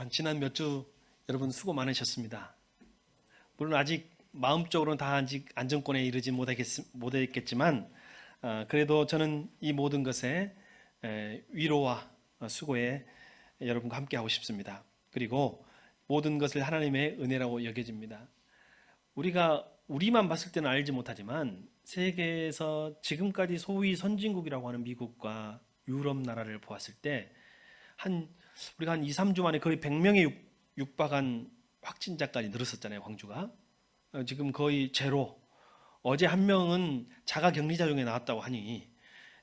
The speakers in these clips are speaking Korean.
지난 몇 주 여러분 수고 많으셨습니다. 물론 아직 마음적으로는 다 아직 안정권에 이르지 못했겠지만 그래도 저는 이 모든 것에 위로와 수고에 여러분과 함께 하고 싶습니다. 그리고 모든 것을 하나님의 은혜라고 여겨집니다. 우리만 봤을 때는 알지 못하지만 세계에서 지금까지 소위 선진국이라고 하는 미국과 유럽 나라를 보았을 때 우리가 한 2, 3주 만에 거의 100명에 육박한 확진자까지 늘었었잖아요, 광주가. 지금 거의 제로. 어제 한 명은 자가 격리자용에 나왔다고 하니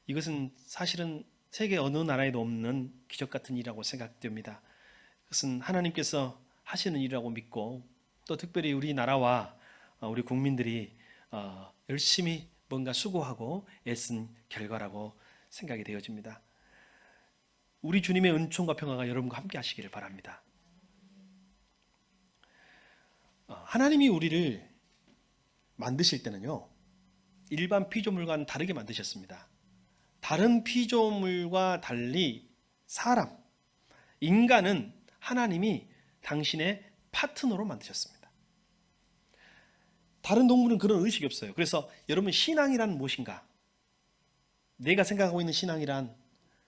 이것은 사실은 세계 어느 나라에도 없는 기적 같은 일이라고 생각됩니다. 그것은 하나님께서 하시는 일이라고 믿고 또 특별히 우리나라와 우리 국민들이 열심히 뭔가 수고하고 애쓴 결과라고 생각이 되어집니다. 우리 주님의 은총과 평화가 여러분과 함께 하시기를 바랍니다. 하나님이 우리를 만드실 때는요, 일반 피조물과는 다르게 만드셨습니다. 다른 피조물과 달리 인간은 하나님이 당신의 파트너로 만드셨습니다. 다른 동물은 그런 의식이 없어요. 그래서 여러분, 신앙이란 무엇인가? 내가 생각하고 있는 신앙이란,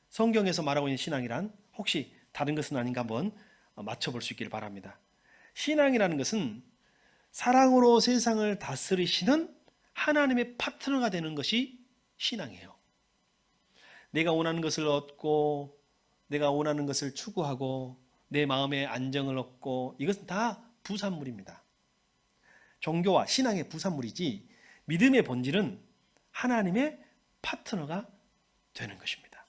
성경에서 말하고 있는 신앙이란 혹시 다른 것은 아닌가 한번 맞춰볼 수 있기를 바랍니다. 신앙이라는 것은 사랑으로 세상을 다스리시는 하나님의 파트너가 되는 것이 신앙이에요. 내가 원하는 것을 얻고 내가 원하는 것을 추구하고 내 마음의 안정을 얻고 이것은 다 부산물입니다. 종교와 신앙의 부산물이지 믿음의 본질은 하나님의 파트너가 되는 것입니다.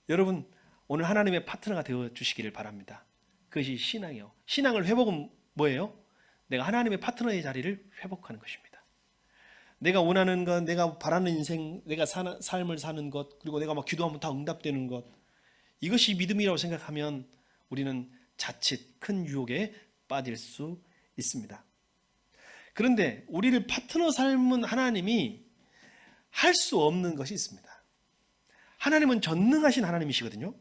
여러분, 오늘 하나님의 파트너가 되어 주시기를 바랍니다. 그것이 신앙이에요. 신앙을 회복은 뭐예요? 내가 하나님의 파트너의 자리를 회복하는 것입니다. 내가 원하는 것, 내가 바라는 인생, 내가 삶을 사는 것, 그리고 내가 막 기도하면 다 응답되는 것, 이것이 믿음이라고 생각하면 우리는 자칫 큰 유혹에 빠질 수 있습니다. 그런데 우리를 파트너 삶은 하나님이 할 수 없는 것이 있습니다. 하나님은 전능하신 하나님이시거든요.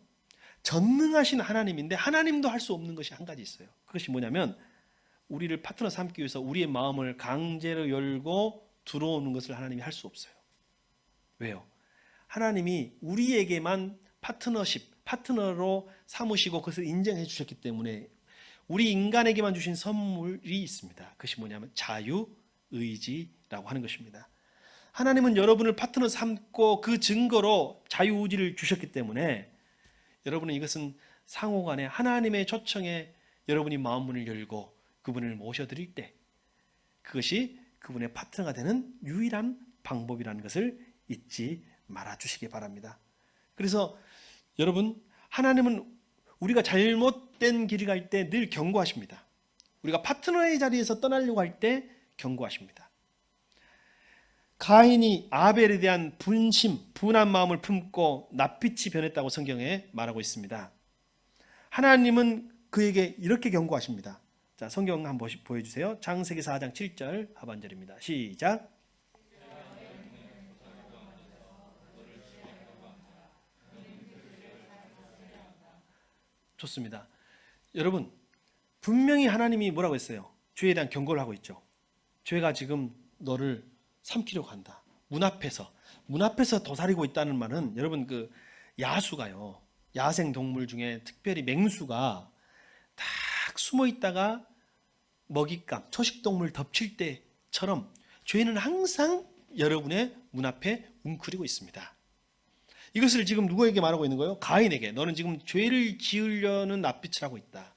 전능하신 하나님인데 하나님도 할 수 없는 것이 한 가지 있어요. 그것이 뭐냐면 우리를 파트너 삼기 위해서 우리의 마음을 강제로 열고 들어오는 것을 하나님이 할 수 없어요. 왜요? 하나님이 우리에게만 파트너로 삼으시고 그것을 인정해 주셨기 때문에 우리 인간에게만 주신 선물이 있습니다. 그것이 뭐냐면 자유의지라고 하는 것입니다. 하나님은 여러분을 파트너 삼고 그 증거로 자유의지를 주셨기 때문에 여러분은 이것은 상호간에 하나님의 초청에 여러분이 마음문을 열고 그분을 모셔드릴 때 그것이 그분의 파트너가 되는 유일한 방법이라는 것을 잊지 말아주시기 바랍니다. 그래서 여러분, 하나님은 우리가 잘못된 길을 갈 때 늘 경고하십니다. 우리가 파트너의 자리에서 떠나려고 할 때 경고하십니다. 가인이 아벨에 대한 분한 마음을 품고 낯빛이 변했다고 성경에 말하고 있습니다. 하나님은 그에게 이렇게 경고하십니다. 자, 성경 한번 보여주세요. 창세기 4장 7절 하반절입니다. 시작. 좋습니다. 여러분, 분명히 하나님이 뭐라고 했어요? 죄에 대한 경고를 하고 있죠. 죄가 지금 너를 삼키려고 한다. 문 앞에서 도사리고 있다는 말은 여러분, 그 야수가요, 야생 동물 중에 특별히 맹수가 딱 숨어 있다가 먹잇감, 초식 동물 덮칠 때처럼 죄는 항상 여러분의 문 앞에 웅크리고 있습니다. 이것을 지금 누구에게 말하고 있는 거예요? 가인에게. 너는 지금 죄를 지으려는 낯빛을 하고 있다.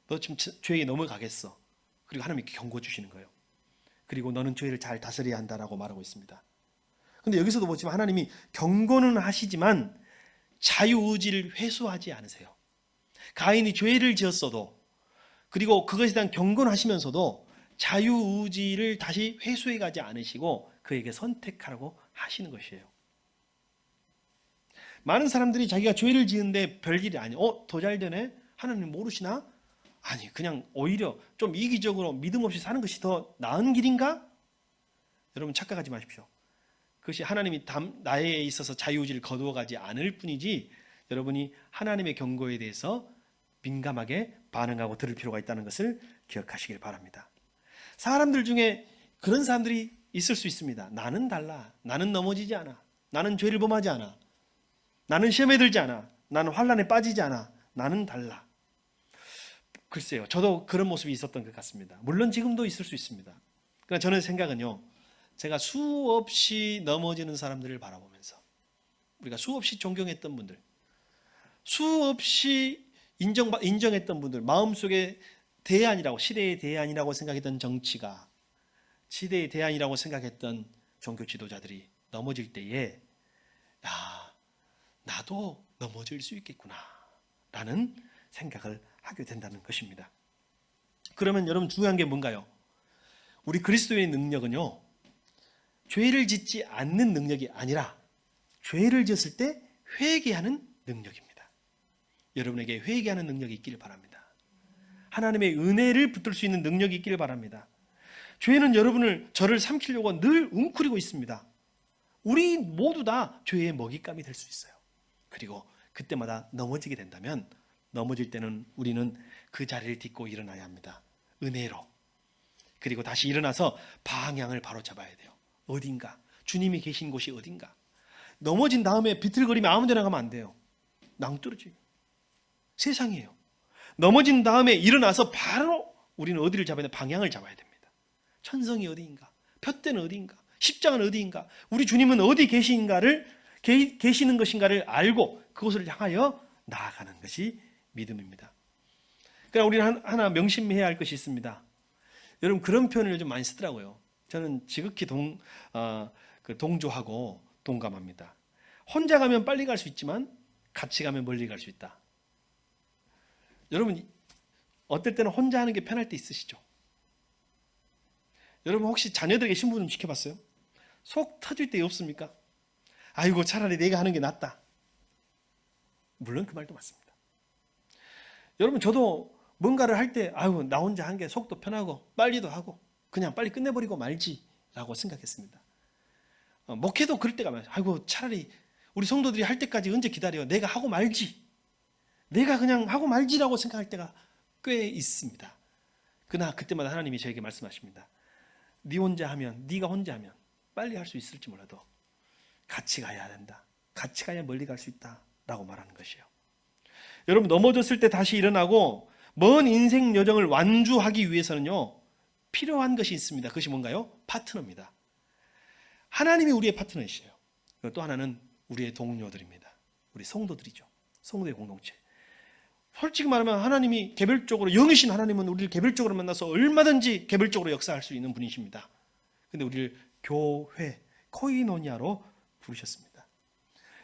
너 지금 죄에 넘어가겠어. 그리고 하나님이 경고 주시는 거예요. 그리고 너는 죄를 잘 다스려야 한다라고 말하고 있습니다. 그런데 여기서도 보지만 하나님이 경고는 하시지만 자유의지를 회수하지 않으세요. 가인이 죄를 지었어도 그리고 그것에 대한 경고는 하시면서도 자유의지를 다시 회수해 가지 않으시고 그에게 선택하라고 하시는 것이에요. 많은 사람들이 자기가 죄를 지은데 별일이 아니에요. 더 잘 되네? 하나님 모르시나? 아니, 그냥 오히려 좀 이기적으로 믿음 없이 사는 것이 더 나은 길인가? 여러분, 착각하지 마십시오. 그것이 하나님이 나에 있어서 자유의지를 거두어가지 않을 뿐이지 여러분이 하나님의 경고에 대해서 민감하게 반응하고 들을 필요가 있다는 것을 기억하시길 바랍니다. 사람들 중에 그런 사람들이 있을 수 있습니다. 나는 달라. 나는 넘어지지 않아. 나는 죄를 범하지 않아. 나는 시험에 들지 않아. 나는 환난에 빠지지 않아. 나는 달라. 글쎄요, 저도 그런 모습이 있었던 것 같습니다. 물론 지금도 있을 수 있습니다. 그러나 저는 생각은요, 제가 수없이 넘어지는 사람들을 바라보면서, 우리가 수없이 존경했던 분들, 수없이 인정했던 분들, 마음속에 대안이라고, 시대의 대안이라고 생각했던 정치가, 시대의 대안이라고 생각했던 종교 지도자들이 넘어질 때에, 야, 나도 넘어질 수 있겠구나 라는 생각을 하게 된다는 것입니다. 그러면 여러분, 중요한 게 뭔가요? 우리 그리스도의 능력은요, 죄를 짓지 않는 능력이 아니라 죄를 지었을 때 회개하는 능력입니다. 여러분에게 회개하는 능력이 있기를 바랍니다. 하나님의 은혜를 붙들 수 있는 능력이 있기를 바랍니다. 죄는 저를 삼키려고 늘 웅크리고 있습니다. 우리 모두 다 죄의 먹잇감이 될 수 있어요. 그리고 그때마다 넘어지게 된다면, 넘어질 때는 우리는 그 자리를 딛고 일어나야 합니다. 은혜로. 그리고 다시 일어나서 방향을 바로 잡아야 돼요. 어딘가, 주님이 계신 곳이 어딘가. 넘어진 다음에 비틀거리며 아무 데나 가면 안 돼요. 낭떠러지요. 세상이에요. 넘어진 다음에 일어나서 바로 우리는 어디를 잡아야 돼? 방향을 잡아야 됩니다. 천성이 어디인가? 푯대는 어디인가? 십자가는 어디인가? 우리 주님은 어디 계시는 것인가를 알고 그것을 향하여 나아가는 것이 믿음입니다. 그러나 우리는 하나 명심해야 할 것이 있습니다. 여러분, 그런 표현을 요즘 많이 쓰더라고요. 저는 지극히 동조하고 동감합니다. 혼자 가면 빨리 갈 수 있지만 같이 가면 멀리 갈 수 있다. 여러분, 어떨 때는 혼자 하는 게 편할 때 있으시죠? 여러분, 혹시 자녀들에게 신부 좀 시켜봤어요? 속 터질 때 없습니까? 아이고, 차라리 내가 하는 게 낫다. 물론 그 말도 맞습니다. 여러분, 저도 뭔가를 할 때 아이고, 나 혼자 한 게 속도 편하고 빨리도 하고 그냥 빨리 끝내버리고 말지라고 생각했습니다. 목회도 그럴 때가 많아요. 아이고, 차라리 우리 성도들이 할 때까지 언제 기다려. 내가 하고 말지. 내가 그냥 하고 말지라고 생각할 때가 꽤 있습니다. 그러나 그때마다 하나님이 저에게 말씀하십니다. 네가 혼자 하면 빨리 할 수 있을지 몰라도 같이 가야 된다. 같이 가야 멀리 갈 수 있다라고 말하는 것이에요. 여러분, 넘어졌을 때 다시 일어나고 먼 인생 여정을 완주하기 위해서는요, 필요한 것이 있습니다. 그것이 뭔가요? 파트너입니다. 하나님이 우리의 파트너이시에요. 또 하나는 우리의 동료들입니다. 우리 성도들이죠. 성도의 공동체. 솔직히 말하면 하나님이 개별적으로, 영이신 하나님은 우리를 개별적으로 만나서 얼마든지 개별적으로 역사할 수 있는 분이십니다. 근데 우리를 교회, 코이노니아로 부르셨습니다.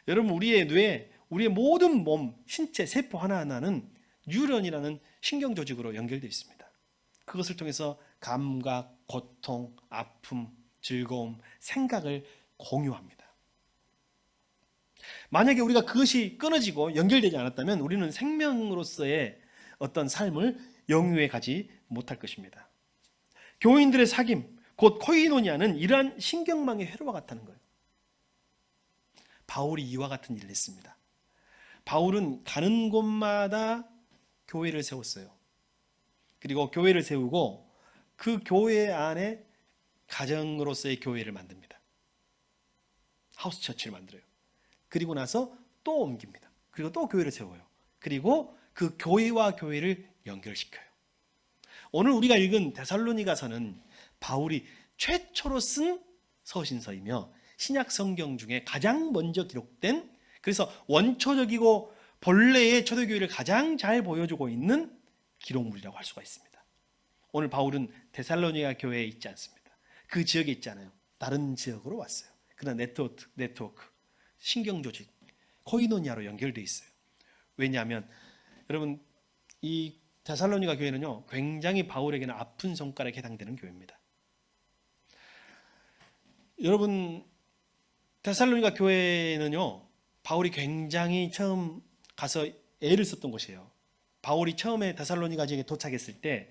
여러분, 우리의 뇌, 우리의 모든 몸, 신체, 세포 하나하나는 뉴런이라는 신경조직으로 연결되어 있습니다. 그것을 통해서 감각, 고통, 아픔, 즐거움, 생각을 공유합니다. 만약에 우리가 그것이 끊어지고 연결되지 않았다면 우리는 생명으로서의 어떤 삶을 영유해 가지 못할 것입니다. 교인들의 사귐, 곧 코이노니아는 이러한 신경망의 회로와 같다는 거예요. 바울이 이와 같은 일을 했습니다. 바울은 가는 곳마다 교회를 세웠어요. 그리고 교회를 세우고 그 교회 안에 가정으로서의 교회를 만듭니다. 하우스 처치를 만들어요. 그리고 나서 또 옮깁니다. 그리고 또 교회를 세워요. 그리고 그 교회와 교회를 연결시켜요. 오늘 우리가 읽은 데살로니가서는 바울이 최초로 쓴 서신서이며 신약 성경 중에 가장 먼저 기록된, 그래서 원초적이고 본래의 초대교회를 가장 잘 보여주고 있는 기록물이라고 할 수가 있습니다. 오늘 바울은 데살로니가 교회에 있지 않습니다. 그 지역에 있지 않아요. 다른 지역으로 왔어요. 그러나 네트워크, 신경조직, 코이노니아로 연결되어 있어요. 왜냐하면 여러분, 이 데살로니가 교회는요, 굉장히 바울에게는 아픈 손가락에 해당되는 교회입니다. 여러분, 데살로니가 교회는요, 바울이 굉장히 처음 가서 애를 썼던 곳이에요. 바울이 처음에 데살로니가 지역에 도착했을 때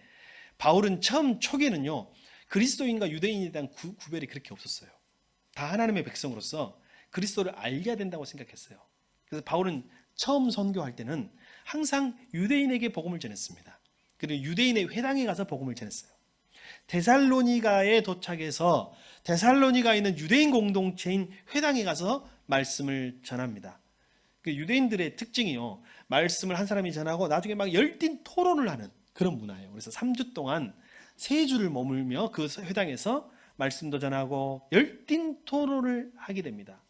바울은 처음 초기에는요, 그리스도인과 유대인에 대한 구별이 그렇게 없었어요. 다 하나님의 백성으로서 그리스도를 알게 된다고 생각했어요. 그래서 바울은 처음 선교할 때는 항상 유대인에게 복음을 전했습니다. 그리고 유대인의 회당에 가서 복음을 전했어요. 데살로니가에 도착해서 데살로니가에 있는 유대인 공동체인 회당에 가서 말씀을 전합니다. 그 유대인들의 특징이요, 말씀을 한 사람이 전하고 나중에 막 열띤 토론을 하는 그런 문화예요. 그래서 3주 동안 3주를 머물며 그 회당에서 말씀도 전하고 열띤 토론을 하게 됩니다.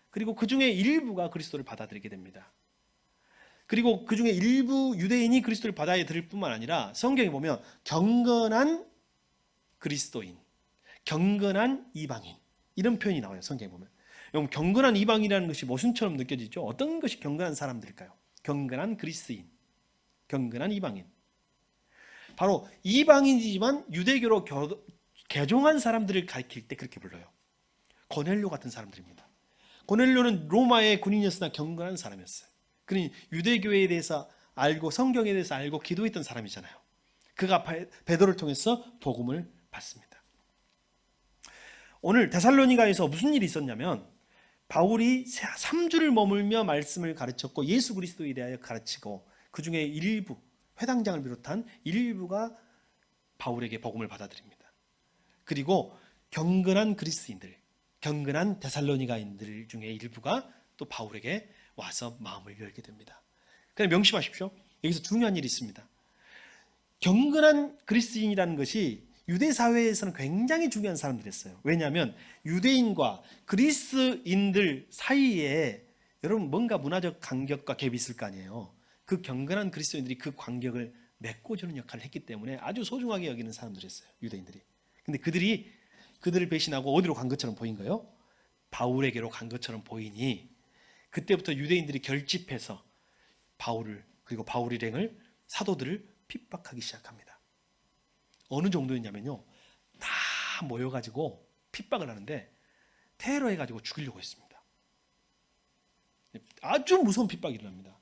그리고 그 중에 일부가 그리스도를 받아들이게 됩니다. 그리고 그 중에 일부 유대인이 그리스도를 받아들일 뿐만 아니라 성경에 보면 경건한 그리스도인, 경건한 이방인, 이런 표현이 나와요. 성경에 보면. 여러분, 경건한 이방인이라는 것이 모순처럼 느껴지죠. 어떤 것이 경건한 사람들일까요? 경건한 그리스도인, 경건한 이방인. 바로 이방인이지만 유대교로 개종한 사람들을 가리킬 때 그렇게 불러요. 고넬료 같은 사람들입니다. 고넬료는 로마의 군인이었으나 경건한 사람이었어요. 그러니 유대교에 대해서 알고 성경에 대해서 알고 기도했던 사람이잖아요. 그가 베드로를 통해서 복음을 받습니다. 오늘 데살로니가에서 무슨 일이 있었냐면 바울이 3주를 머물며 말씀을 가르쳤고 예수 그리스도에 대하여 가르치고 그 중에 일부, 회당장을 비롯한 일부가 바울에게 복음을 받아들입니다. 그리고 경건한 그리스인들, 경건한 데살로니가인들 중에 일부가 또 바울에게 와서 마음을 열게 됩니다. 그냥 명심하십시오. 여기서 중요한 일이 있습니다. 경건한 그리스인이라는 것이 유대 사회에서는 굉장히 중요한 사람들이었어요. 왜냐하면 유대인과 그리스인들 사이에 여러분 뭔가 문화적 간격과 갭이 있을 거 아니에요. 그 경건한 그리스도인들이 그 간격을 메꿔주는 역할을 했기 때문에 아주 소중하게 여기는 사람들이었어요. 유대인들이. 근데 그들을 배신하고 어디로 간 것처럼 보인 거예요? 바울에게로 간 것처럼 보이니 그때부터 유대인들이 결집해서 바울을, 그리고 바울 일행을, 사도들을 핍박하기 시작합니다. 어느 정도였냐면요, 다 모여가지고 핍박을 하는데 테러해가지고 죽이려고 했습니다. 아주 무서운 핍박이 일어납니다.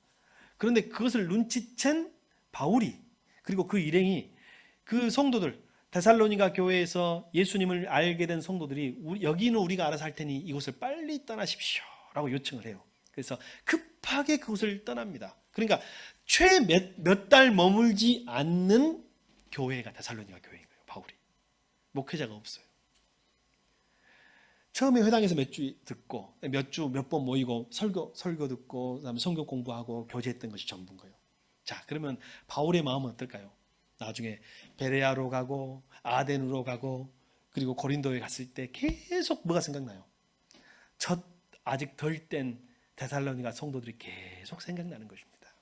그런데 그것을 눈치챈 바울이, 그리고 그 일행이, 그 성도들, 데살로니가 교회에서 예수님을 알게 된 성도들이 여기는 우리가 알아서 할 테니 이곳을 빨리 떠나십시오 라고 요청을 해요. 그래서 급하게 그곳을 떠납니다. 그러니까 최 몇 달 머물지 않는 교회가 데살로니가 교회인 거예요. 바울이. 목회자가 없어요. 처음에 회당에서 몇 주 듣고 몇 번 모이고 설교 듣고 그다음에 성경 공부하고 교제했던 것이 전부인 거예요. 자, 그러면 바울의 마음은 어떨까요? 나중에 베레아로 가고 아덴으로 가고 그리고 고린도에 갔을 때 계속 뭐가 생각나요? 아직 덜 뗀 데살로니가 성도들이 계속 생각나는 것입니다.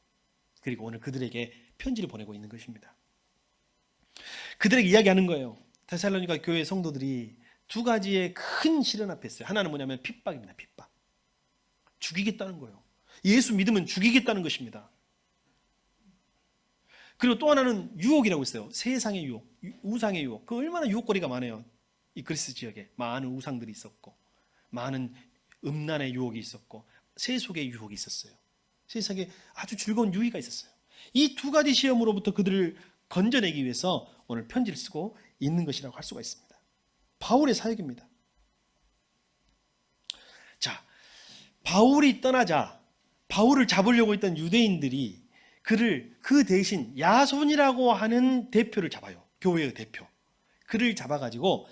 그리고 오늘 그들에게 편지를 보내고 있는 것입니다. 그들에게 이야기하는 거예요. 데살로니가 교회 성도들이 두 가지의 큰 시련 앞에 있어요. 하나는 뭐냐면 핍박입니다. 핍박. 죽이겠다는 거예요. 예수 믿으면 죽이겠다는 것입니다. 그리고 또 하나는 유혹이라고 있어요. 세상의 유혹, 우상의 유혹. 그 얼마나 유혹거리가 많아요. 이 그리스 지역에 많은 우상들이 있었고 많은 음란의 유혹이 있었고 세속의 유혹이 있었어요. 세상에 아주 즐거운 유의가 있었어요. 이 두 가지 시험으로부터 그들을 건져내기 위해서 오늘 편지를 쓰고 있는 것이라고 할 수가 있습니다. 바울의 사역입니다. 자, 바울이 떠나자 바울을 잡으려고 했던 유대인들이 그 대신 야손이라고 하는 대표를 잡아요. 교회의 대표. 그를 잡아가지고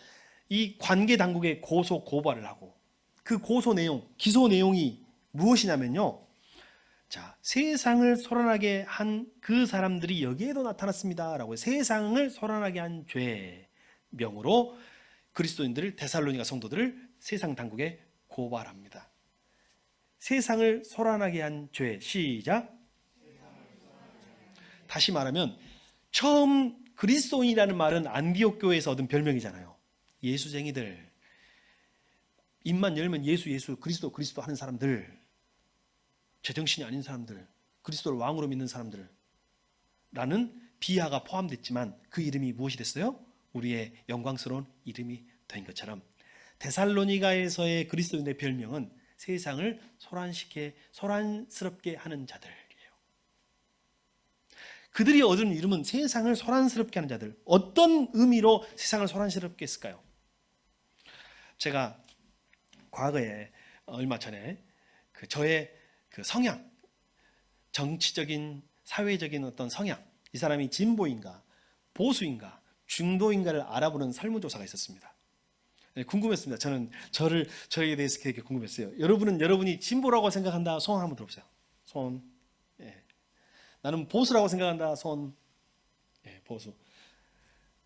이 관계 당국에 고발을 하고 그 기소 내용이 무엇이냐면요. 자, 세상을 소란하게 한 그 사람들이 여기에도 나타났습니다. 라고 세상을 소란하게 한 죄 명으로 그리스도인들을, 데살로니가 성도들을 세상 당국에 고발합니다. 세상을 소란하게 한 죄. 시작. 다시 말하면 처음 그리스도인이라는 말은 안디옥 교회에서 얻은 별명이잖아요. 예수쟁이들, 입만 열면 예수 그리스도 하는 사람들, 제정신이 아닌 사람들, 그리스도를 왕으로 믿는 사람들 라는 비하가 포함됐지만 그 이름이 무엇이 됐어요? 우리의 영광스러운 이름이 된 것처럼 데살로니가에서의 그리스도인의 별명은 세상을 소란스럽게 하는 자들이에요. 그들이 얻은 이름은 세상을 소란스럽게 하는 자들. 어떤 의미로 세상을 소란스럽게 했을까요? 제가 과거에 얼마 전에 저의 성향, 정치적인 사회적인 어떤 성향, 이 사람이 진보인가, 보수인가, 중도인가를 알아보는 설문조사가 있었습니다. 네, 궁금했습니다. 저는 저에 대해서 되게 궁금했어요. 여러분이 진보라고 생각한다. 손 한번 들어보세요. 손. 예. 나는 보수라고 생각한다. 손. 예, 보수.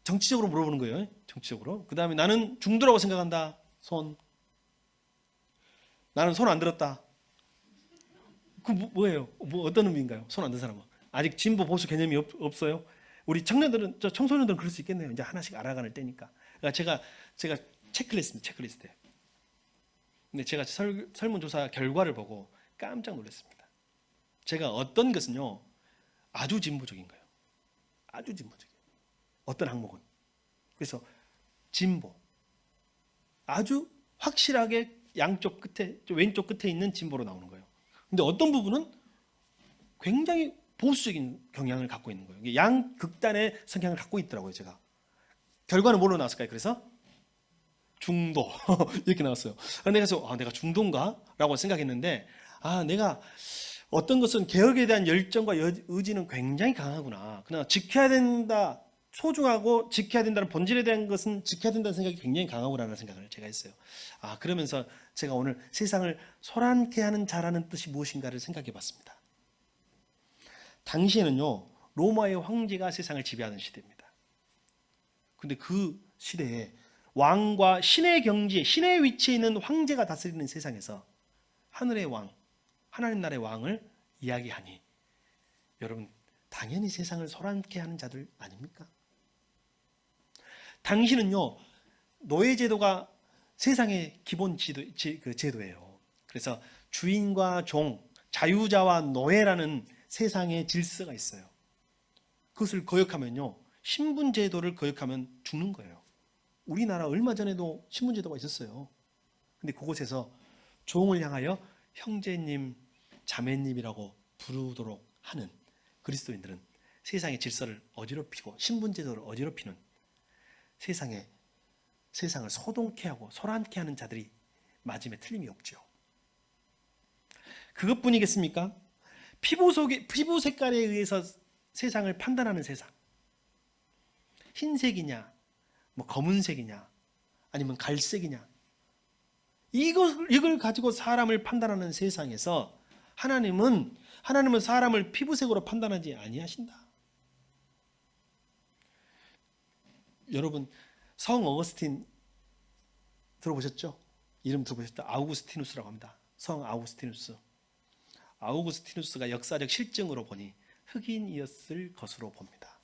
정치적으로 물어보는 거예요. 정치적으로. 그 다음에 나는 중도라고 생각한다. 손. 나는 손 안 들었다. 그 뭐예요? 어떤 의미인가요? 손 안 든 사람은 아직 진보 보수 개념이 없어요. 우리 청소년들은 그럴 수 있겠네요. 이제 하나씩 알아가는 때니까. 그러니까 제가 체크리스트. 근데 제가 설문조사 결과를 보고 깜짝 놀랐습니다. 제가 어떤 것은요 아주 진보적인 거예요. 아주 진보적이에요. 어떤 항목은. 그래서 진보. 아주 확실하게 양쪽 끝에, 왼쪽 끝에 있는 진보로 나오는 거예요. 근데 어떤 부분은 굉장히 보수적인 경향을 갖고 있는 거예요. 양 극단의 성향을 갖고 있더라고요, 제가. 결과는 뭘로 나왔을까요? 그래서 중도 이렇게 나왔어요. 그래서 내가 중도인가? 라고 생각했는데 내가 어떤 것은 개혁에 대한 열정과 의지는 굉장히 강하구나. 그러나 지켜야 된다, 소중하고 지켜야 된다는 본질에 대한 것은 지켜야 된다는 생각이 굉장히 강하구나라는 생각을 제가 했어요. 그러면서 제가 오늘 세상을 소란케 하는 자라는 뜻이 무엇인가를 생각해 봤습니다. 당시에는요 로마의 황제가 세상을 지배하는 시대입니다. 근데 그 시대에 왕과 신의 경지에, 신의 위치에 있는 황제가 다스리는 세상에서 하늘의 왕, 하나님 나라의 왕을 이야기하니 여러분 당연히 세상을 소란케 하는 자들 아닙니까? 당시는요 노예제도가 세상의 기본 제도예요. 그래서 주인과 종, 자유자와 노예라는 세상의 질서가 있어요. 그것을 거역하면요 신분제도를 거역하면 죽는 거예요. 우리나라 얼마 전에도 신분제도가 있었어요. 근데 그곳에서 종을 향하여 형제님, 자매님이라고 부르도록 하는 그리스도인들은 세상의 질서를 어지럽히고 신분제도를 어지럽히는 세상을 소동케 하고 소란케 하는 자들이 맞음에 틀림이 없죠. 그것뿐이겠습니까? 피부 색깔에 의해서 세상을 판단하는 세상. 흰색이냐, 검은색이냐, 아니면 갈색이냐. 이걸 가지고 사람을 판단하는 세상에서 하나님은 사람을 피부색으로 판단하지 아니하신다. 여러분 성 어거스틴 들어보셨죠? 이름 들어보셨죠? 아우구스티누스라고 합니다. 성 아우구스티누스. 아우구스티누스가 역사적 실증으로 보니 흑인이었을 것으로 봅니다.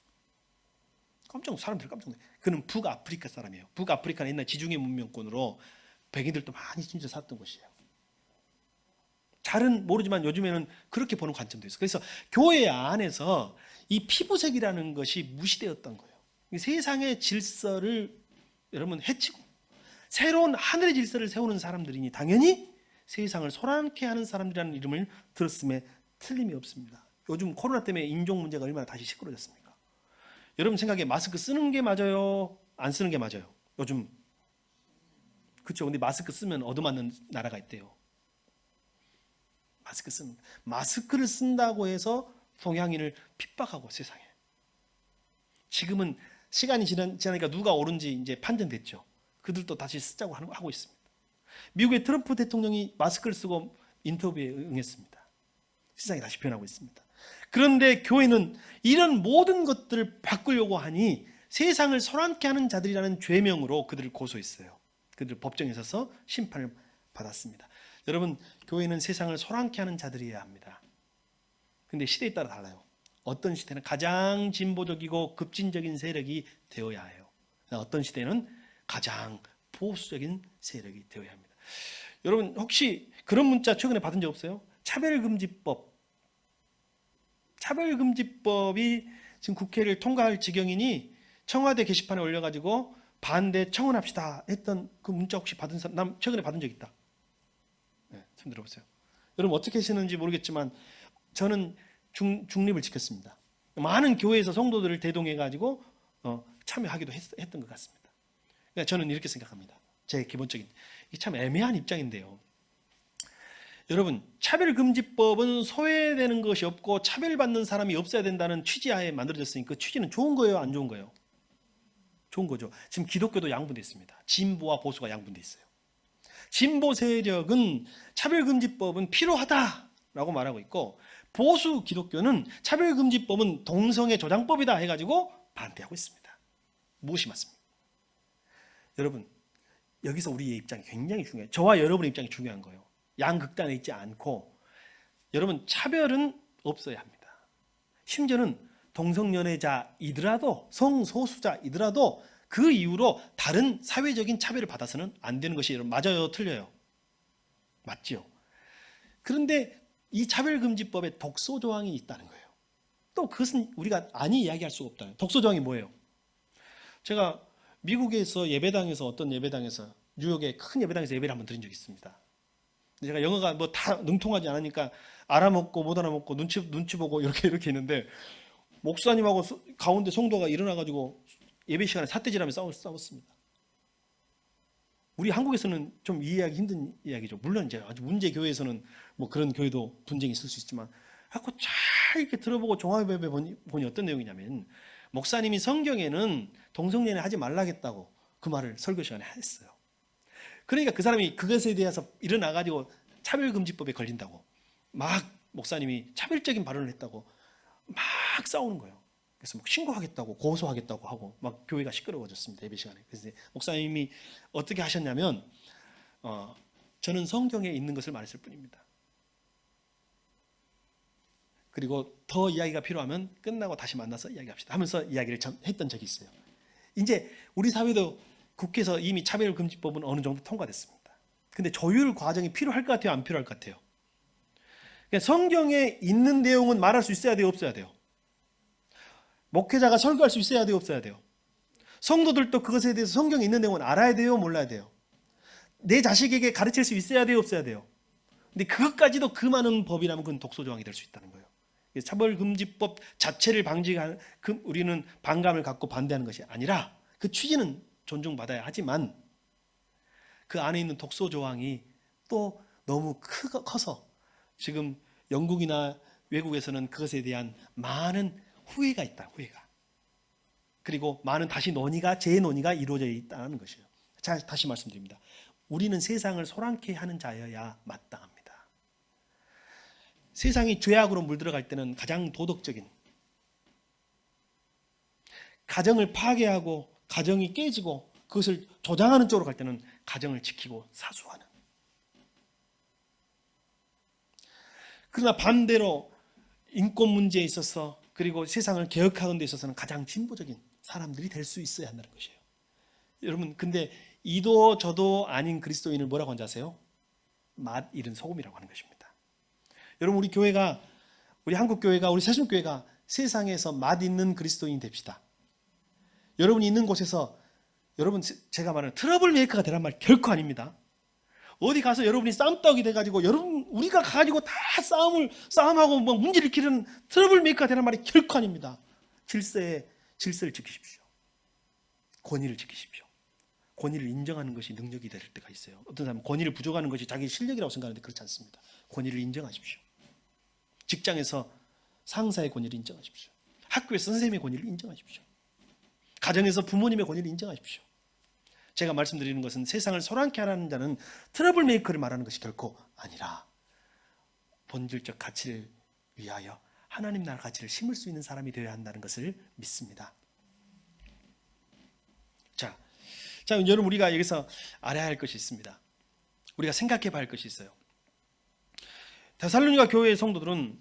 사람들이 깜짝 놀라요. 그는 북아프리카 사람이에요. 북아프리카는 옛날 지중해 문명권으로 백인들도 많이 진짜 살았던 곳이에요. 잘은 모르지만 요즘에는 그렇게 보는 관점도 있어요. 그래서 교회 안에서 이 피부색이라는 것이 무시되었던 거예요. 세상의 질서를 여러분 해치고 새로운 하늘의 질서를 세우는 사람들이니 당연히 세상을 소란케 하는 사람들이라는 이름을 들었음에 틀림이 없습니다. 요즘 코로나 때문에 인종 문제가 얼마나 다시 시끄러졌습니까? 여러분 생각에 마스크 쓰는 게 맞아요? 안 쓰는 게 맞아요? 요즘 그렇죠. 근데 마스크 쓰면 얻어맞는 나라가 있대요. 마스크를 쓴다고 해서 동양인을 핍박하고 세상에. 지금은 시간이 지나니까 누가 옳은지 이제 판정됐죠. 그들도 다시 쓰자고 하고 있습니다. 미국의 트럼프 대통령이 마스크를 쓰고 인터뷰에 응했습니다. 세상이 다시 변하고 있습니다. 그런데 교회는 이런 모든 것들을 바꾸려고 하니 세상을 소란케 하는 자들이라는 죄명으로 그들을 고소했어요. 그들 법정에 서서 심판을 받았습니다. 여러분 교회는 세상을 소란케 하는 자들이어야 합니다. 근데 시대에 따라 달라요. 어떤 시대는 가장 진보적이고 급진적인 세력이 되어야 해요. 어떤 시대는 가장 보수적인 세력이 되어야 합니다. 여러분 혹시 그런 문자 최근에 받은 적 없어요? 차별금지법이 지금 국회를 통과할 지경이니 청와대 게시판에 올려가지고 반대 청원합시다 했던 그 문자 혹시 받은 사람? 난 최근에 받은 적 있다. 네, 손 들어보세요. 여러분 어떻게 하시는지 모르겠지만 저는 중립을 지켰습니다. 많은 교회에서 성도들을 대동해가지고 참여하기도 했던 것 같습니다. 그러니까 저는 이렇게 생각합니다. 제 기본적인 이게 참 애매한 입장인데요. 여러분, 차별금지법은 소외되는 것이 없고 차별받는 사람이 없어야 된다는 취지하에 만들어졌으니 그 취지는 좋은 거예요, 안 좋은 거예요? 좋은 거죠. 지금 기독교도 양분되어 있습니다. 진보와 보수가 양분되어 있어요. 진보 세력은 차별금지법은 필요하다라고 말하고 있고, 보수 기독교는 차별금지법은 동성애 조장법이다 해가지고 반대하고 있습니다. 무엇이 맞습니까? 여러분, 여기서 우리의 입장이 굉장히 중요해요. 저와 여러분의 입장이 중요한 거예요. 양극단에 있지 않고, 여러분, 차별은 없어야 합니다. 심지어는 동성연애자이더라도, 성소수자이더라도 그 이후로 다른 사회적인 차별을 받아서는 안 되는 것이 맞아요, 틀려요? 맞죠? 그런데 이 차별금지법에 독소 조항이 있다는 거예요. 또 그것은 우리가 아니 이야기할 수가 없다. 독소 조항이 뭐예요? 제가 미국에서 예배당에서, 어떤 예배당에서, 뉴욕의 큰 예배당에서 예배를 한번 드린 적이 있습니다. 제가 영어가 뭐 다 능통하지 않으니까 알아먹고 못 알아먹고 눈치 보고 이렇게 있는데, 목사님하고 가운데 성도가 일어나가지고 예배 시간에 삿대질하며 싸웠습니다. 우리 한국에서는 좀 이해하기 힘든 이야기죠. 물론 이제 아주 문제 교회에서는 뭐 그런 교회도 분쟁이 있을 수 있지만, 자꾸 잘 이렇게 들어보고 종합예배 보니 어떤 내용이냐면, 목사님이 성경에는 동성연애 하지 말라겠다고 그 말을 설교 시간에 했어요. 그러니까 그 사람이 그것에 대해서 일어나가지고 차별금지법에 걸린다고, 막 목사님이 차별적인 발언을 했다고 막 싸우는 거예요. 그래서 막 신고하겠다고, 고소하겠다고 하고 막 교회가 시끄러워졌습니다, 예배 시간에. 그래서 목사님이 어떻게 하셨냐면, 저는 성경에 있는 것을 말했을 뿐입니다. 그리고 더 이야기가 필요하면 끝나고 다시 만나서 이야기합시다 하면서 이야기를 했던 적이 있어요. 이제 우리 사회도 국회에서 이미 차별금지법은 어느 정도 통과됐습니다. 근데 조율 과정이 필요할 것 같아요, 안 필요할 것 같아요? 그러니까 성경에 있는 내용은 말할 수 있어야 돼요, 없어야 돼요? 목회자가 설교할 수 있어야 돼요, 없어야 돼요? 성도들도 그것에 대해서 성경에 있는 내용은 알아야 돼요, 몰라야 돼요? 내 자식에게 가르칠 수 있어야 돼요, 없어야 돼요? 근데 그것까지도 그 많은 법이라면 그건 독소조항이 될 수 있다는 거예요. 차별금지법 자체를 방지하는, 우리는 반감을 갖고 반대하는 것이 아니라 그 취지는 존중받아야 하지만, 그 안에 있는 독소조항이 또 너무 커서 지금 영국이나 외국에서는 그것에 대한 많은 후회가 있다, 후회가. 그리고 많은 재논의가 이루어져 있다는 것이에요. 자, 다시 말씀드립니다. 우리는 세상을 소란케 하는 자여야 마땅합니다. 세상이 죄악으로 물들어갈 때는 가장 도덕적인, 가정을 파괴하고 가정이 깨지고 그것을 조장하는 쪽으로 갈 때는 가정을 지키고 사수하는. 그러나 반대로 인권 문제에 있어서, 그리고 세상을 개혁하는 데 있어서는 가장 진보적인 사람들이 될 수 있어야 한다는 것이에요. 여러분, 근데 이도 저도 아닌 그리스도인을 뭐라고 하는지 아세요? 맛 잃은 소금이라고 하는 것입니다. 여러분, 우리 한국교회가, 우리 새순교회가 세상에서 맛 있는 그리스도인이 됩시다. 여러분이 있는 곳에서, 여러분, 제가 말하는 트러블 메이커가 되란 말 결코 아닙니다. 어디 가서 여러분이 쌈떡이 돼가지고, 우리가 가지고 다 싸움하고 뭐 문제를 일으키는 트러블 메이커가 되란 말이 결코 아닙니다. 질서를 지키십시오. 권위를 지키십시오. 권위를 인정하는 것이 능력이 될 때가 있어요. 어떤 사람은 권위를 부족하는 것이 자기 실력이라고 생각하는데 그렇지 않습니다. 권위를 인정하십시오. 직장에서 상사의 권위를 인정하십시오. 학교에서 선생님의 권위를 인정하십시오. 가정에서 부모님의 권위를 인정하십시오. 제가 말씀드리는 것은 세상을 소란케 하라는 자는 트러블 메이커를 말하는 것이 결코 아니라 본질적 가치를 위하여 하나님 나라 가치를 심을 수 있는 사람이 되어야 한다는 것을 믿습니다. 자, 여러분, 우리가 여기서 알아야 할 것이 있습니다. 우리가 생각해 봐야 할 것이 있어요. 데살로니가 교회의 성도들은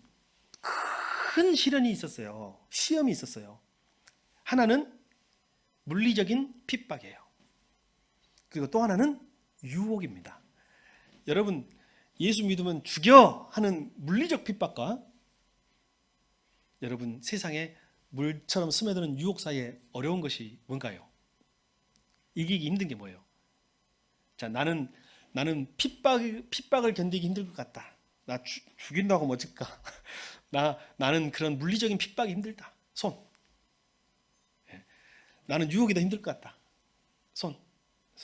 큰 시련이 있었어요. 시험이 있었어요. 하나는 물리적인 핍박이에요. 그리고 또 하나는 유혹입니다. 여러분, 예수 믿으면 죽여 하는 물리적 핍박과 여러분 세상에 물처럼 스며드는 유혹 사이에 어려운 것이 뭔가요? 이기기 힘든 게 뭐예요? 자, 나는 핍박을 견디기 힘들 것 같다. 나 죽인다고 하면 어쩔까? 나는 그런 물리적인 핍박이 힘들다. 손. 나는 유혹이 더 힘들 것 같다. 손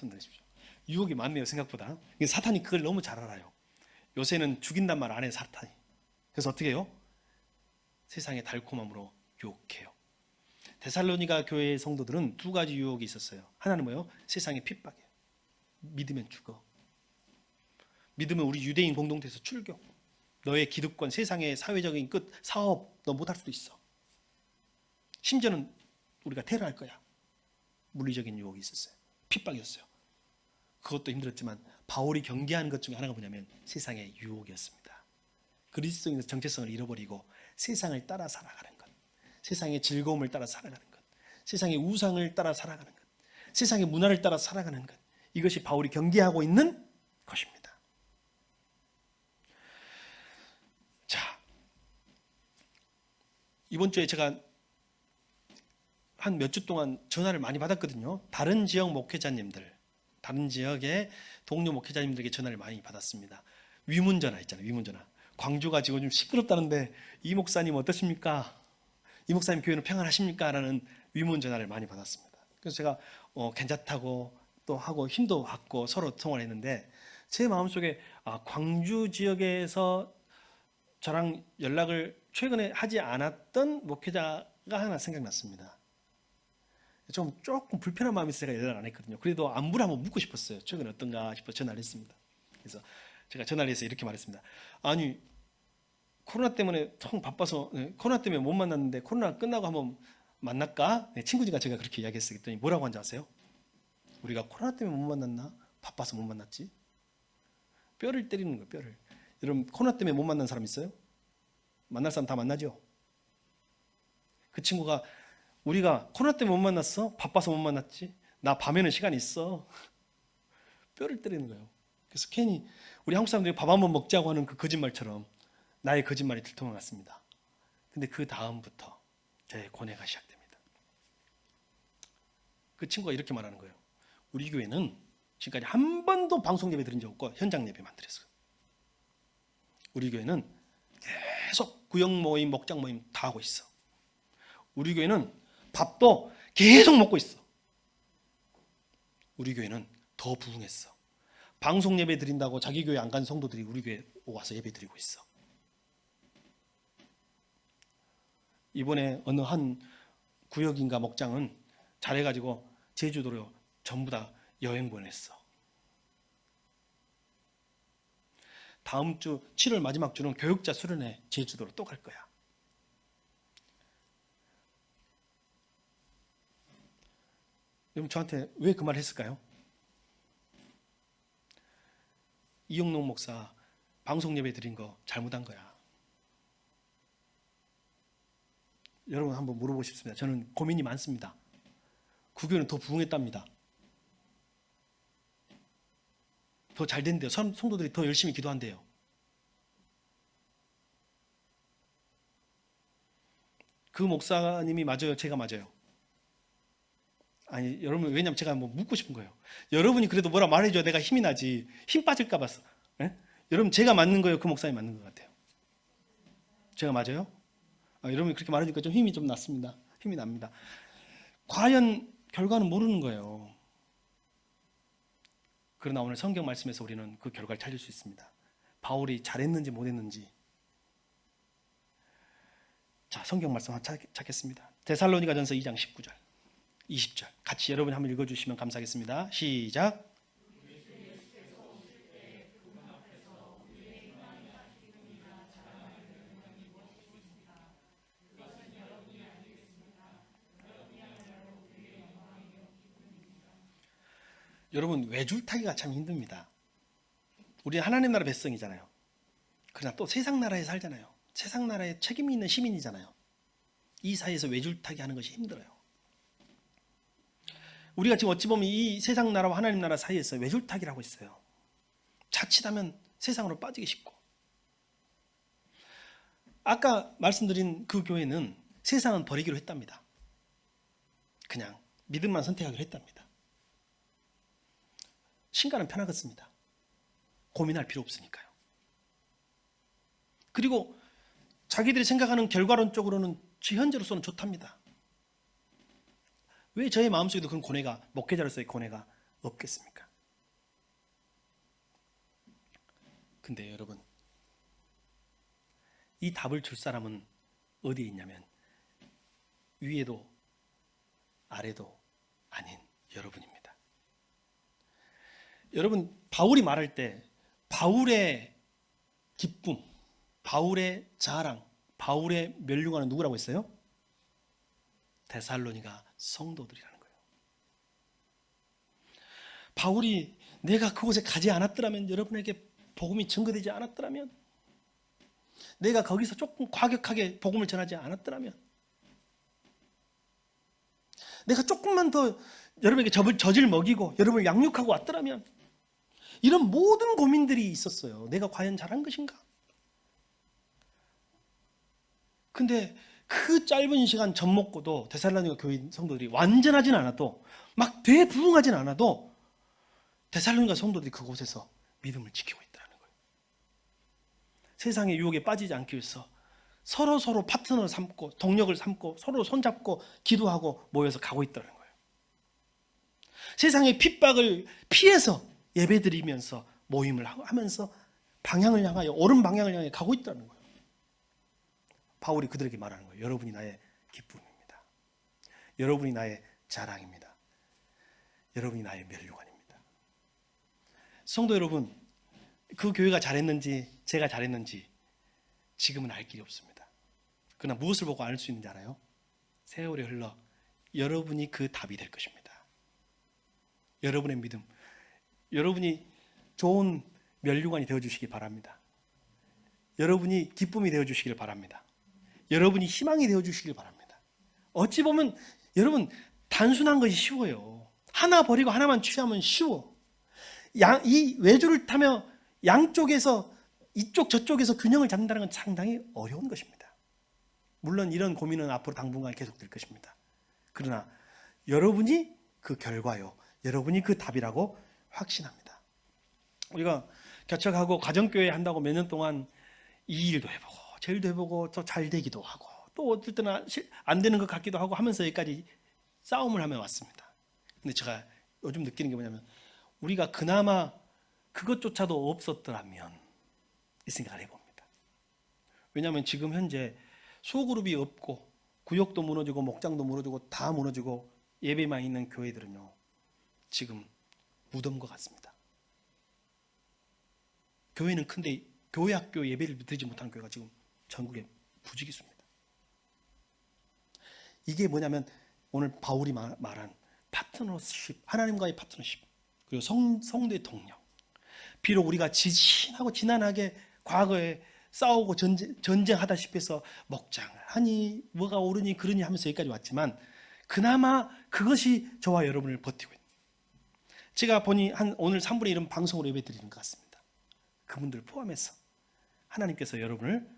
들으십시오. 유혹이 많네요, 생각보다. 사탄이 그걸 너무 잘 알아요. 요새는 죽인단 말 안 해, 사탄이. 그래서 어떻게 해요? 세상의 달콤함으로 유혹해요. 데살로니가 교회의 성도들은 두 가지 유혹이 있었어요. 하나는 뭐예요? 세상의 핍박이에요. 믿으면 죽어. 믿으면 우리 유대인 공동체에서 출교. 너의 기득권, 세상의 사회적인 끝, 사업 너 못할 수도 있어. 심지어는 우리가 테러할 거야. 물리적인 유혹이 있었어요. 핍박이었어요. 그것도 힘들었지만 바울이 경계하는 것 중에 하나가 뭐냐면 세상의 유혹이었습니다. 그리스도인의 정체성을 잃어버리고 세상을 따라 살아가는 것, 세상의 즐거움을 따라 살아가는 것, 세상의 우상을 따라 살아가는 것, 세상의 문화를 따라 살아가는 것, 이것이 바울이 경계하고 있는 것입니다. 자, 이번 주에 제가 한 몇 주 동안 전화를 많이 받았거든요. 다른 지역 목회자님들, 다른 지역의 동료 목회자님들에게 전화를 많이 받았습니다. 위문전화 있잖아요. 위문전화. 광주가 지금 좀 시끄럽다는데 이 목사님 어떠십니까? 이 목사님 교회는 평안하십니까? 라는 위문전화를 많이 받았습니다. 그래서 제가 괜찮다고 또 하고 힘도 받고 서로 통화를 했는데 제 마음속에 광주 지역에서 저랑 연락을 최근에 하지 않았던 목회자가 하나 생각났습니다. 조금 불편한 마음이 있어서 제가 연락을 안 했거든요. 그래도 안부를 한번 묻고 싶었어요. 최근에 어떤가 싶어 전화를 했습니다. 그래서 제가 전화를 해서 이렇게 말했습니다. 아니, 코로나 때문에 통 바빠서 코로나 때문에 못 만났는데 코로나 끝나고 한번 만날까? 친구가 제가 그렇게 이야기했어요. 그랬더니 뭐라고 한지 아세요? 우리가 코로나 때문에 못 만났나? 바빠서 못 만났지? 뼈를 때리는 거예요. 뼈를. 여러분 코로나 때문에 못 만난 사람 있어요? 만날 사람 다 만나죠? 그 친구가 우리가 코로나 때문에 못 만났어? 바빠서 못 만났지? 나 밤에는 시간이 있어. 뼈를 때리는 거예요. 그래서 괜히 우리 한국 사람들이 밥 한번 먹자고 하는 그 거짓말처럼 나의 거짓말이 들통을 났습니다. 근데 그 다음부터 제 고뇌가 시작됩니다. 그 친구가 이렇게 말하는 거예요. 우리 교회는 지금까지 한 번도 방송 예배 드린 적 없고 현장 예배만 드렸어요. 우리 교회는 계속 구역 모임, 목장 모임 다 하고 있어. 우리 교회는 밥도 계속 먹고 있어. 우리 교회는 더 부흥했어. 방송 예배 드린다고 자기 교회 안 간 성도들이 우리 교회 와서 예배 드리고 있어. 이번에 어느 한 구역인가 목장은 잘해가지고 제주도로 전부 다 여행 보냈어. 다음 주 7월 마지막 주는 교육자 수련회 제주도로 또 갈 거야. 여러분 저한테 왜 그 말 했을까요? 이용록 목사 방송 예배 드린 거 잘못한 거야. 여러분 한번 물어보고 싶습니다. 저는 고민이 많습니다. 그 교회는 더 부흥했답니다. 더 잘 된대요. 성도들이 더 열심히 기도한대요. 그 목사님이 맞아요? 제가 맞아요? 아니 여러분 왜냐면 제가 뭐 묻고 싶은 거예요. 여러분이 그래도 뭐라 말해줘야 내가 힘이 나지. 힘 빠질까 봐서. 예? 여러분 제가 맞는 거예요? 그 목사님 맞는 것 같아요? 제가 맞아요? 여러분이 그렇게 말하니까 좀 힘이 좀 났습니다. 힘이 납니다. 과연 결과는 모르는 거예요. 그러나 오늘 성경 말씀에서 우리는 그 결과를 찾을 수 있습니다. 바울이 잘했는지 못했는지. 자, 성경 말씀 찾겠습니다. 데살로니가전서 2장 19절, 20절 같이 여러분이 한번 읽어주시면 감사하겠습니다. 시작. 여러분 외줄타기가 참 힘듭니다. 우리 하나님 나라 백성이잖아요. 그러나 또 세상 나라에 살잖아요. 세상 나라에 책임이 있는 시민이잖아요. 이 사이에서 외줄타기 하는 것이 힘들어요. 우리가 지금 어찌 보면 이 세상 나라와 하나님 나라 사이에서 외줄타기를 하고 있어요. 자칫하면 세상으로 빠지기 쉽고. 아까 말씀드린 그 교회는 세상은 버리기로 했답니다. 그냥 믿음만 선택하기로 했답니다. 신가는 편하겠습니다. 고민할 필요 없으니까요. 그리고 자기들이 생각하는 결과론적으로는 현재로서는 좋답니다. 왜 저의 마음속에도 그런 고뇌가, 목회자로서의 고뇌가 없겠습니까? 근데 여러분 이 답을 줄 사람은 어디에 있냐면 위에도 아래도 아닌 여러분입니다. 여러분, 바울이 말할 때 바울의 기쁨, 바울의 자랑, 바울의 멸류관은 누구라고 했어요? 데살로니가 성도들이라는 거예요. 바울이 내가 그곳에 가지 않았더라면, 여러분에게 복음이 전거되지 않았더라면, 내가 거기서 조금 과격하게 복음을 전하지 않았더라면, 내가 조금만 더 여러분에게 젖을 먹이고 여러분을 양육하고 왔더라면, 이런 모든 고민들이 있었어요. 내가 과연 잘한 것인가? 근데 그 짧은 시간 젖 먹고도 데살로니가 교회 성도들이 완전하진 않아도, 막 대부흥하진 않아도 데살로니가 성도들이 그곳에서 믿음을 지키고 있다는 거예요. 세상의 유혹에 빠지지 않기 위해서 서로 파트너를 삼고 동력을 삼고 서로 손잡고 기도하고 모여서 가고 있다는 거예요. 세상의 핍박을 피해서 예배드리면서 모임을 하면서 방향을 향하여, 옳은 방향을 향해 가고 있다는 거예요. 바울이 그들에게 말하는 거예요. 여러분이 나의 기쁨입니다. 여러분이 나의 자랑입니다. 여러분이 나의 멸류관입니다. 성도 여러분, 그 교회가 잘했는지 제가 잘했는지 지금은 알 길이 없습니다. 그러나 무엇을 보고 알 수 있는지 알아요? 세월이 흘러 여러분이 그 답이 될 것입니다. 여러분의 믿음, 여러분이 좋은 멸류관이 되어주시기 바랍니다. 여러분이 기쁨이 되어주시길 바랍니다. 여러분이 희망이 되어주시길 바랍니다. 어찌 보면 여러분, 단순한 것이 쉬워요. 하나 버리고 하나만 취하면 쉬워. 이 외주를 타며 양쪽에서, 이쪽 저쪽에서 균형을 잡는다는 건 상당히 어려운 것입니다. 물론 이런 고민은 앞으로 당분간 계속될 것입니다. 그러나 여러분이 그 결과요, 여러분이 그 답이라고 확신합니다. 우리가 개척하고 가정교회 한다고 몇 년 동안 이 일도 해보고 저 일도 해보고 또 잘 되기도 하고 또 어떨 때는 안 되는 것 같기도 하고 하면서 여기까지 싸움을 하며 왔습니다. 근데 제가 요즘 느끼는 게 뭐냐면, 우리가 그나마 그것조차도 없었더라면 이 생각을 해봅니다. 왜냐하면 지금 현재 소그룹이 없고 구역도 무너지고 목장도 무너지고 다 무너지고 예배만 있는 교회들은요, 지금 무덤과 같습니다. 교회는 큰데 교회 학교 예배를 드리지 못하는 교회가 지금 전국에 부지기수입니다. 이게 뭐냐면 오늘 바울이 말한 파트너십, 하나님과의 파트너십, 그리고 성도의 동력. 비록 우리가 지신하고 지난하게 과거에 싸우고 전쟁하다시피 해서 목장을 하니 뭐가 오르니 그러니 하면서 여기까지 왔지만, 그나마 그것이 저와 여러분을 버티고 있는, 제가 보니 오늘 3분의 1은 방송으로 예배드리는 것 같습니다. 그분들 포함해서 하나님께서 여러분을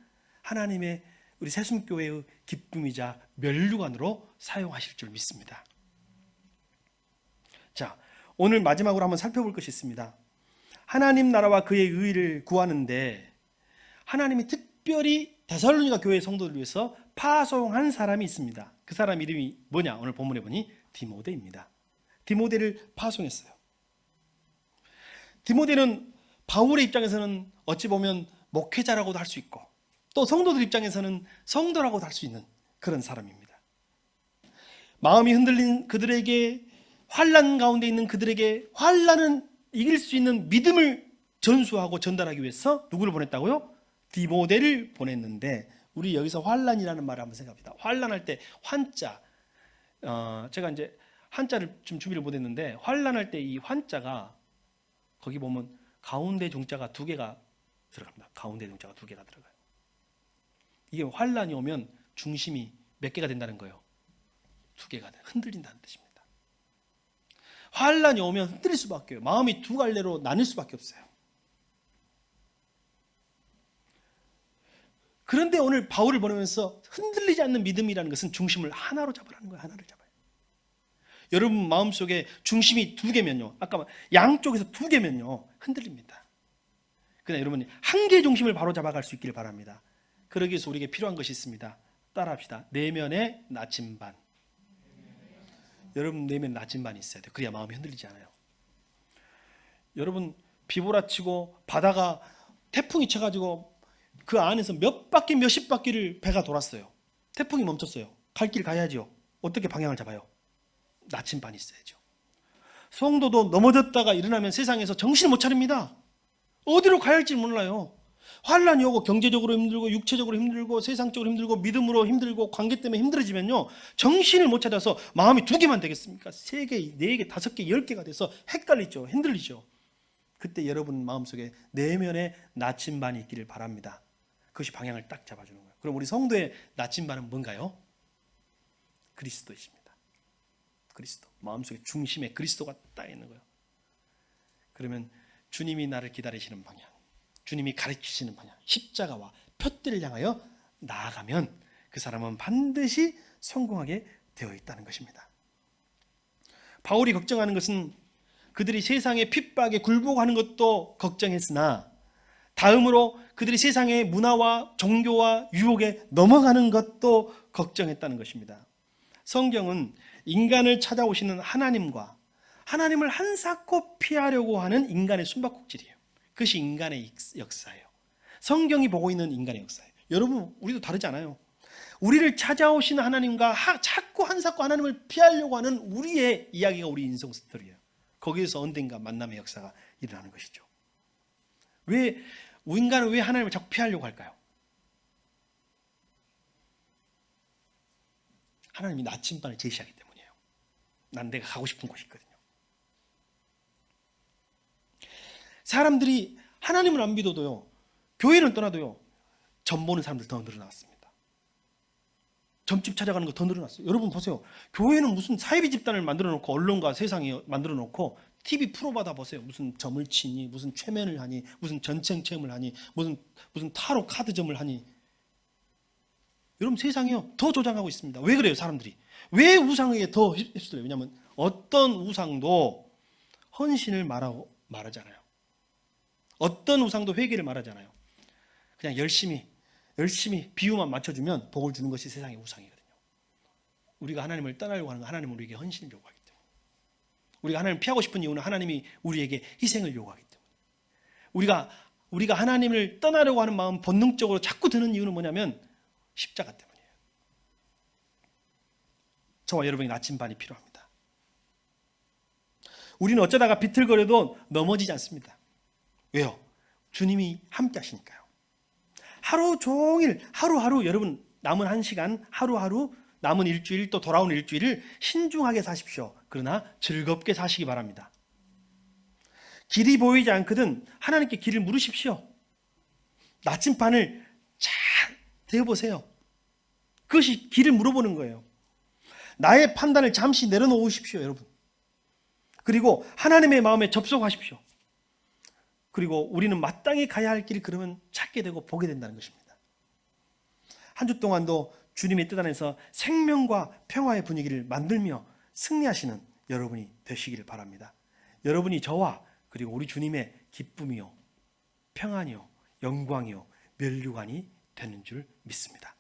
하나님의, 우리 새순교회의 기쁨이자 멸류관으로 사용하실 줄 믿습니다. 자, 오늘 마지막으로 한번 살펴볼 것이 있습니다. 하나님 나라와 그의 의를 구하는데 하나님이 특별히 데살로니가 교회 성도들을 위해서 파송한 사람이 있습니다. 그 사람 이름이 뭐냐? 오늘 본문에 보니 디모데입니다. 디모데를 파송했어요. 디모데는 바울의 입장에서는 어찌 보면 목회자라고도 할 수 있고, 또 성도들 입장에서는 성도라고도 할 수 있는 그런 사람입니다. 마음이 흔들린 그들에게, 환난 가운데 있는 그들에게 환난은 이길 수 있는 믿음을 전수하고 전달하기 위해서 누구를 보냈다고요? 디모데를 보냈는데, 우리 여기서 환난이라는 말을 한번 생각합니다. 환난할 때 환자, 제가 이제 한자를 좀 준비를 못했는데, 환난할 때 이 환자가 거기 보면 가운데 종자가 2개가 들어갑니다. 가운데 종자가 2개가 들어가요. 이게 환난이 오면 중심이 몇 개가 된다는 거예요? 2개가 흔들린다는 뜻입니다. 환난이 오면 흔들릴 수밖에 없어요. 마음이 두 갈래로 나뉠 수밖에 없어요. 그런데 오늘 바울을 보내면서 흔들리지 않는 믿음이라는 것은 중심을 하나로 잡으라는 거예요. 하나를 잡아요. 여러분 마음속에 중심이 2개면요, 아까 양쪽에서 2개면요 흔들립니다. 그러나 여러분이 한 개의 중심을 바로 잡아갈 수 있기를 바랍니다. 그러기 위해서 우리에게 필요한 것이 있습니다. 따라합시다. 내면의 나침반. 여러분 내면 나침반이 있어야 돼요. 그래야 마음이 흔들리지 않아요. 여러분 비몰아치고 바다가 태풍이 쳐가지고 그 안에서 몇 바퀴 몇십 바퀴를 배가 돌았어요. 태풍이 멈췄어요. 갈 길 가야죠. 어떻게 방향을 잡아요? 나침반이 있어야죠. 성도도 넘어졌다가 일어나면 세상에서 정신을 못 차립니다. 어디로 가야 할지 몰라요. 환란이 오고 경제적으로 힘들고 육체적으로 힘들고 세상적으로 힘들고 믿음으로 힘들고 관계 때문에 힘들어지면요, 정신을 못 찾아서 마음이 두 개만 되겠습니까? 세 개, 네 개, 다섯 개, 10개가 돼서 헷갈리죠. 흔들리죠. 그때 여러분 마음속에 내면에 나침반이 있기를 바랍니다. 그것이 방향을 딱 잡아주는 거예요. 그럼 우리 성도의 나침반은 뭔가요? 그리스도이십니다. 그리스도. 마음속에 중심에 그리스도가 딱 있는 거예요. 그러면 주님이 나를 기다리시는 방향, 주님이 가르치시는 방향, 십자가와 표대를 향하여 나아가면 그 사람은 반드시 성공하게 되어 있다는 것입니다. 바울이 걱정하는 것은 그들이 세상의 핍박에 굴복하는 것도 걱정했으나 다음으로 그들이 세상의 문화와 종교와 유혹에 넘어가는 것도 걱정했다는 것입니다. 성경은 인간을 찾아오시는 하나님과 하나님을 한사코 피하려고 하는 인간의 숨바꼭질이에요. 그것이 인간의 역사예요. 성경이 보고 있는 인간의 역사예요. 여러분, 우리도 다르지 않아요. 우리를 찾아오시는 하나님과 자꾸 한사코 하나님을 피하려고 하는 우리의 이야기가 우리 인생 스토리예요. 거기에서 언젠가 만남의 역사가 일어나는 것이죠. 인간은 왜 하나님을 자꾸 피하려고 할까요? 하나님이 나침반을 제시하기 때문이에요. 난 내가 가고 싶은 곳이 있거든요. 사람들이 하나님을 안 믿어도요, 교회는 떠나도요, 점 보는 사람들 더 늘어났습니다. 점집 찾아가는 거 더 늘어났어요. 여러분 보세요. 교회는 무슨 사이비 집단을 만들어 놓고, 언론과 세상이 만들어 놓고 TV 프로 받아 보세요. 무슨 점을 치니, 무슨 최면을 하니, 무슨 전쟁 체험을 하니, 무슨 타로 카드점을 하니. 여러분 세상이요, 더 조장하고 있습니다. 왜 그래요? 사람들이 왜 우상에게 더 휩쓸려요? 왜냐하면 어떤 우상도 헌신을 말하잖아요. 어떤 우상도 회개를 말하잖아요. 그냥 열심히 비유만 맞춰주면 복을 주는 것이 세상의 우상이거든요. 우리가 하나님을 떠나려고 하는 건 하나님은 우리에게 헌신을 요구하기 때문에, 우리가 하나님을 피하고 싶은 이유는 하나님이 우리에게 희생을 요구하기 때문에, 우리가 하나님을 떠나려고 하는 마음 본능적으로 자꾸 드는 이유는 뭐냐면 십자가 때문이에요. 저와 여러분의 나침반이 필요합니다. 우리는 어쩌다가 비틀거려도 넘어지지 않습니다. 왜요? 주님이 함께 하시니까요. 하루 종일, 하루하루, 여러분 남은 한 시간, 하루하루, 남은 일주일, 또 돌아오는 일주일을 신중하게 사십시오. 그러나 즐겁게 사시기 바랍니다. 길이 보이지 않거든 하나님께 길을 물으십시오. 나침반을 잘 대어보세요. 그것이 길을 물어보는 거예요. 나의 판단을 잠시 내려놓으십시오, 여러분. 그리고 하나님의 마음에 접속하십시오. 그리고 우리는 마땅히 가야 할 길을 그러면 찾게 되고 보게 된다는 것입니다. 한 주 동안도 주님의 뜻 안에서 생명과 평화의 분위기를 만들며 승리하시는 여러분이 되시기를 바랍니다. 여러분이 저와 그리고 우리 주님의 기쁨이요, 평안이요, 영광이요, 면류관이 되는 줄 믿습니다.